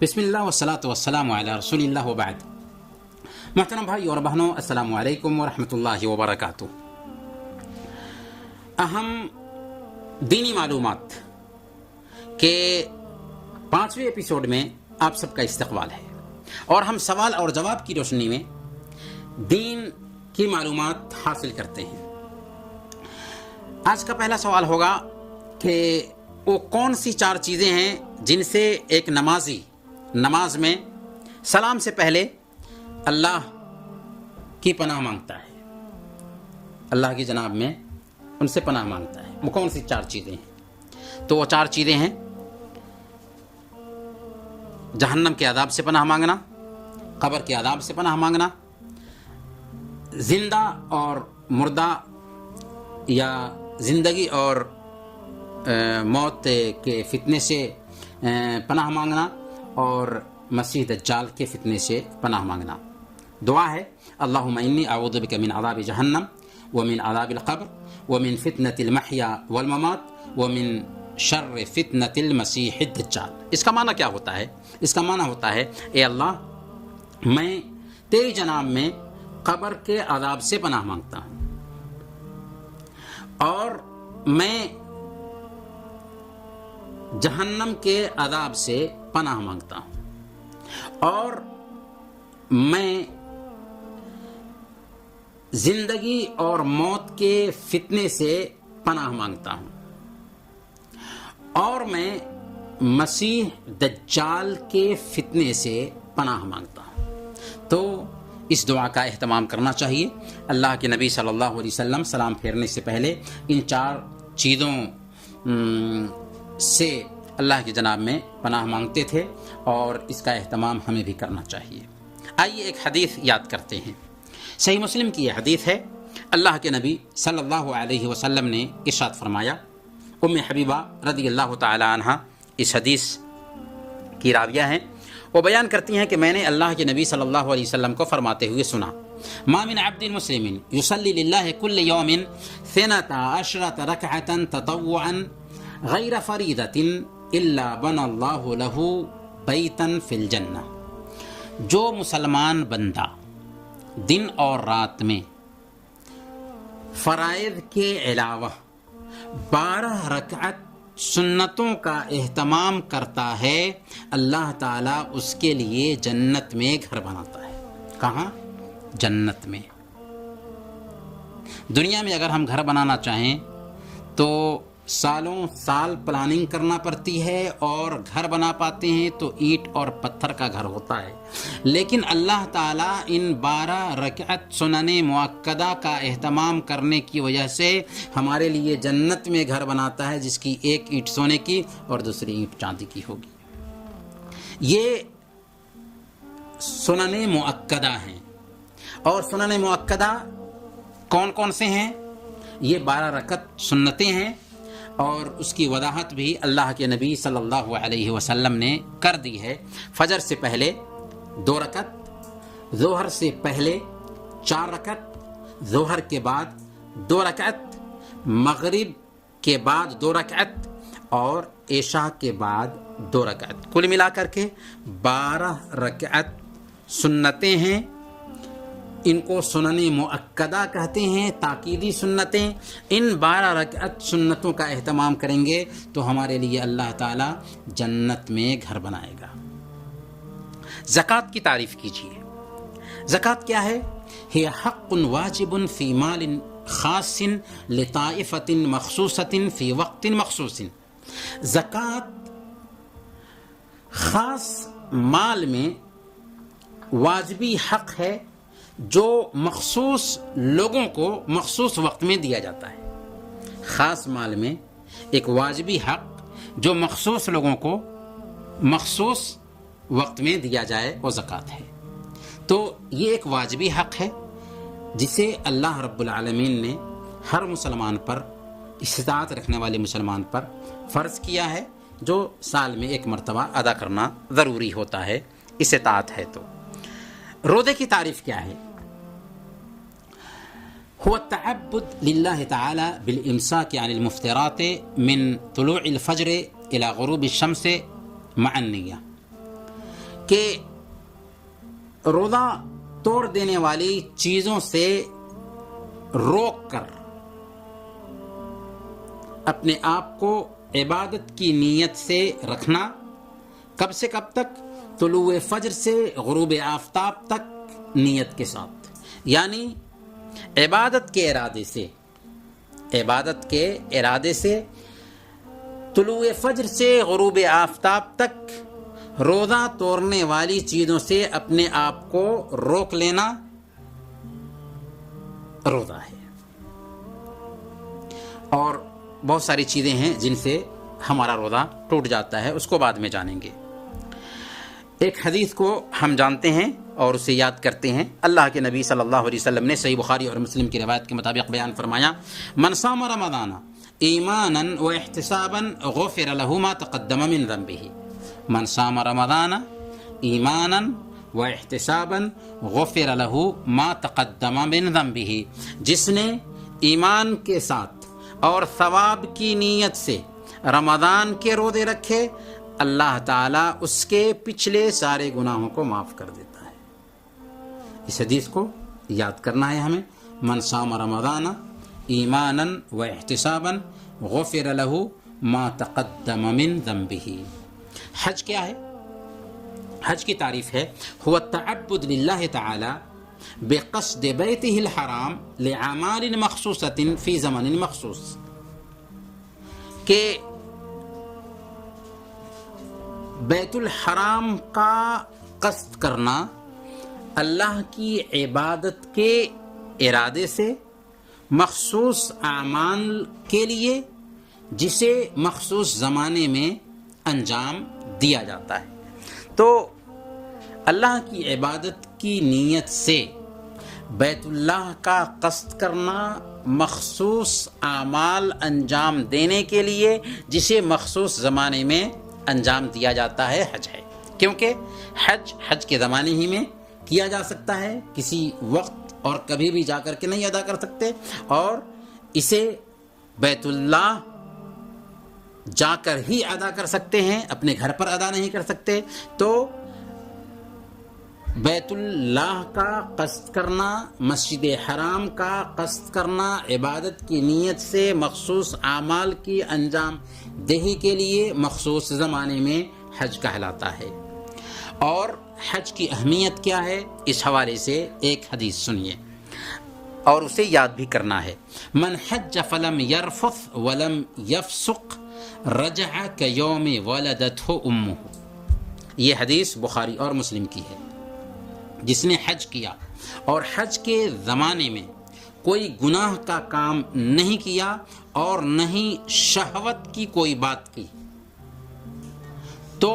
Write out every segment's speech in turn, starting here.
بسم اللہ والصلاة والسلام علی رسول اللہ وبعد. محترم بھائی اور بہنوں، السلام علیکم ورحمۃ اللہ وبرکاتہ. اہم دینی معلومات کے 5ویں ایپیسوڈ میں آپ سب کا استقبال ہے، اور ہم سوال اور جواب کی روشنی میں دین کی معلومات حاصل کرتے ہیں. آج کا پہلا سوال ہوگا کہ وہ کون سی 4 چیزیں ہیں جن سے ایک نمازی نماز میں سلام سے پہلے اللہ کی پناہ مانگتا ہے، اللہ کی جناب میں ان سے پناہ مانگتا ہے. وہ کون سی 4 چیزیں ہیں؟ تو وہ 4 چیزیں ہیں: جہنم کے عذاب سے پناہ مانگنا، قبر کے عذاب سے پناہ مانگنا، زندہ اور مردہ یا زندگی اور موت کے فتنے سے پناہ مانگنا، اور مسیح دجال کے فتنے سے پناہ مانگنا. دعا ہے: اللہم انی اعوذ بک من عذاب جہنم ومن عذاب القبر ومن فتنة المحیا والممات ومن شر فتنة المسیح الدجال. اس کا معنی کیا ہوتا ہے؟ اس کا معنی ہوتا ہے: اے اللہ، میں تیری جناب میں قبر کے عذاب سے پناہ مانگتا ہوں، اور میں جہنم کے عذاب سے پناہ مانگتا ہوں، اور میں زندگی اور موت کے فتنے سے پناہ مانگتا ہوں، اور میں مسیح دجال کے فتنے سے پناہ مانگتا ہوں. تو اس دعا کا اہتمام کرنا چاہیے. اللہ کے نبی صلی اللہ علیہ وسلم سلام پھیرنے سے پہلے ان 4 چیزوں سے اللہ کی جناب میں پناہ مانگتے تھے، اور اس کا اہتمام ہمیں بھی کرنا چاہیے. آئیے ایک حدیث یاد کرتے ہیں. صحیح مسلم کی یہ حدیث ہے. اللہ کے نبی صلی اللہ علیہ وسلم نے ارشاد فرمایا. ام حبیبہ رضی اللہ تعالی عنہ اس حدیث کی راویہ ہیں. وہ بیان کرتی ہیں کہ میں نے اللہ کے نبی صلی اللہ علیہ وسلم کو فرماتے ہوئے سنا: ما من عبد مسلم یصلی للہ کل یوم 12 رکعۃ تطوعا غیر فریضۃ الا بنى اللہ له بیتا فی الجنہ. جو مسلمان بندہ دن اور رات میں فرائض کے علاوہ 12 رکعت سنتوں کا اہتمام کرتا ہے، اللہ تعالیٰ اس کے لیے جنت میں گھر بناتا ہے. کہاں؟ جنت میں. دنیا میں اگر ہم گھر بنانا چاہیں تو سالوں سال پلاننگ کرنا پڑتی ہے، اور گھر بنا پاتے ہیں تو اینٹ اور پتھر کا گھر ہوتا ہے. لیکن اللہ تعالیٰ ان 12 رکعت سنن مؤکدہ کا اہتمام کرنے کی وجہ سے ہمارے لیے جنت میں گھر بناتا ہے، جس کی ایک اینٹ سونے کی اور دوسری اینٹ چاندی کی ہوگی. یہ سنن مؤکدہ ہیں. اور سنن مؤکدہ کون کون سے ہیں؟ یہ 12 رکعت سنتیں ہیں، اور اس کی وضاحت بھی اللہ کے نبی صلی اللہ علیہ وسلم نے کر دی ہے. فجر سے پہلے 2 رکعت، ظہر سے پہلے 4 رکعت، ظہر کے بعد 2 رکعت، مغرب کے بعد 2 رکعت، اور عشاء کے بعد 2 رکعت. کل ملا کر کے 12 رکعت سنتیں ہیں. ان کو سنن مؤکدہ کہتے ہیں، تاکیدی سنتیں. ان 12 رکعت سنتوں کا اہتمام کریں گے تو ہمارے لیے اللہ تعالیٰ جنت میں گھر بنائے گا. زکوٰۃ کی تعریف کیجیے. زکوٰۃ کیا ہے؟ ہے حق واجب فی مال خاص لطائفۃ مخصوصۃ فی وقت مخصوص. زکوٰۃ خاص مال میں واجبی حق ہے جو مخصوص لوگوں کو مخصوص وقت میں دیا جاتا ہے. خاص مال میں ایک واجبی حق جو مخصوص لوگوں کو مخصوص وقت میں دیا جائے، وہ زکوٰۃ ہے. تو یہ ایک واجبی حق ہے جسے اللہ رب العالمین نے ہر مسلمان پر، استطاعت رکھنے والے مسلمان پر فرض کیا ہے، جو سال میں 1 مرتبہ ادا کرنا ضروری ہوتا ہے، استطاعت ہے. تو روزے کی تعریف کیا ہے؟ هو التعبد لله تعالى بالإمساك عن المفطرات من طلوع الفجر إلى غروب الشمس مع النية. کہ روزہ توڑ دینے والی چیزوں سے روک کر اپنے آپ کو عبادت کی نیت سے رکھنا، کب سے کب تک؟ طلوع فجر سے غروب آفتاب تک نیت کے ساتھ، یعنی عبادت کے ارادے سے طلوع فجر سے غروب آفتاب تک روزہ توڑنے والی چیزوں سے اپنے آپ کو روک لینا روزہ ہے۔ اور بہت ساری چیزیں ہیں جن سے ہمارا روزہ ٹوٹ جاتا ہے، اس کو بعد میں جانیں گے۔ ایک حدیث کو ہم جانتے ہیں اور اسے یاد کرتے ہیں۔ اللہ کے نبی صلی اللہ علیہ وسلم نے صحیح بخاری اور مسلم کی روایت کے مطابق بیان فرمایا، من صام رمضان ایمانا واحتسابا غفر له ما تقدم من ذنبه۔ من صام رمضان ایمانا واحتسابا غفر له ما تقدم من ذنبه، جس نے ایمان کے ساتھ اور ثواب کی نیت سے رمضان کے روزے رکھے، اللہ تعالیٰ اس کے پچھلے سارے گناہوں کو معاف کر دیتا ہے۔ اس حدیث کو یاد کرنا ہے ہمیں، من صام رمضان ایمانا واحتسابا غفر له ما تقدم من ذنبه۔ حج کیا ہے؟ حج کی تعریف ہے، هو التعبد للہ تعالی بقصد بیتہ الحرام لأعمال مخصوصۃ فی زمن مخصوص، کہ بیت الحرام کا قصد کرنا اللہ کی عبادت کے ارادے سے مخصوص اعمال کے لیے، جسے مخصوص زمانے میں انجام دیا جاتا ہے۔ تو اللہ کی عبادت کی نیت سے بیت اللہ کا قصد کرنا مخصوص اعمال انجام دینے کے لیے، جسے مخصوص زمانے میں انجام دیا جاتا ہے، حج ہے۔ کیونکہ حج کے زمانے ہی میں کیا جا سکتا ہے، کسی وقت اور کبھی بھی جا کر کے نہیں ادا کر سکتے، اور اسے بیت اللہ جا کر ہی ادا کر سکتے ہیں، اپنے گھر پر ادا نہیں کر سکتے۔ تو بیت اللہ کا قصد کرنا، مسجد حرام کا قصد کرنا، عبادت کی نیت سے مخصوص اعمال کی انجام دہی کے لیے مخصوص زمانے میں حج کہلاتا ہے۔ اور حج کی اہمیت کیا ہے، اس حوالے سے ایک حدیث سنیے اور اسے یاد بھی کرنا ہے۔ من حج فلم یرفث ولم یفسق رجع کیوم ولدتہ امہ، یہ حدیث بخاری اور مسلم کی ہے۔ جس نے حج کیا اور حج کے زمانے میں کوئی گناہ کا کام نہیں کیا اور نہیں شہوت کی کوئی بات کی، تو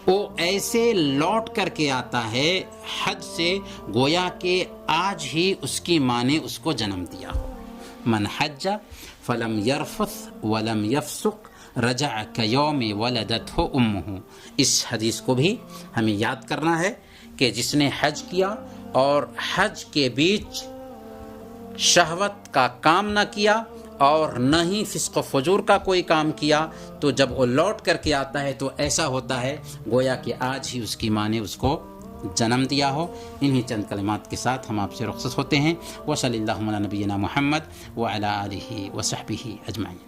وہ ایسے لوٹ کر کے آتا ہے حج سے گویا کہ آج ہی اس کی ماں نے اس کو جنم دیا ہو۔ من حج فلم یرفث ولم یفسق رجع کیوم ولدتہ امہ، اس حدیث کو بھی ہمیں یاد کرنا ہے کہ جس نے حج کیا اور حج کے بیچ شہوت کا کام نہ کیا اور نہ ہی فسق و فجور کا کوئی کام کیا، تو جب وہ لوٹ کر کے آتا ہے تو ایسا ہوتا ہے گویا کہ آج ہی اس کی ماں نے اس کو جنم دیا ہو۔ انہی چند کلمات کے ساتھ ہم آپ سے رخصت ہوتے ہیں۔ وصلی اللہ علی نبینا محمد وعلی آلہ وصحبہ اجمعین۔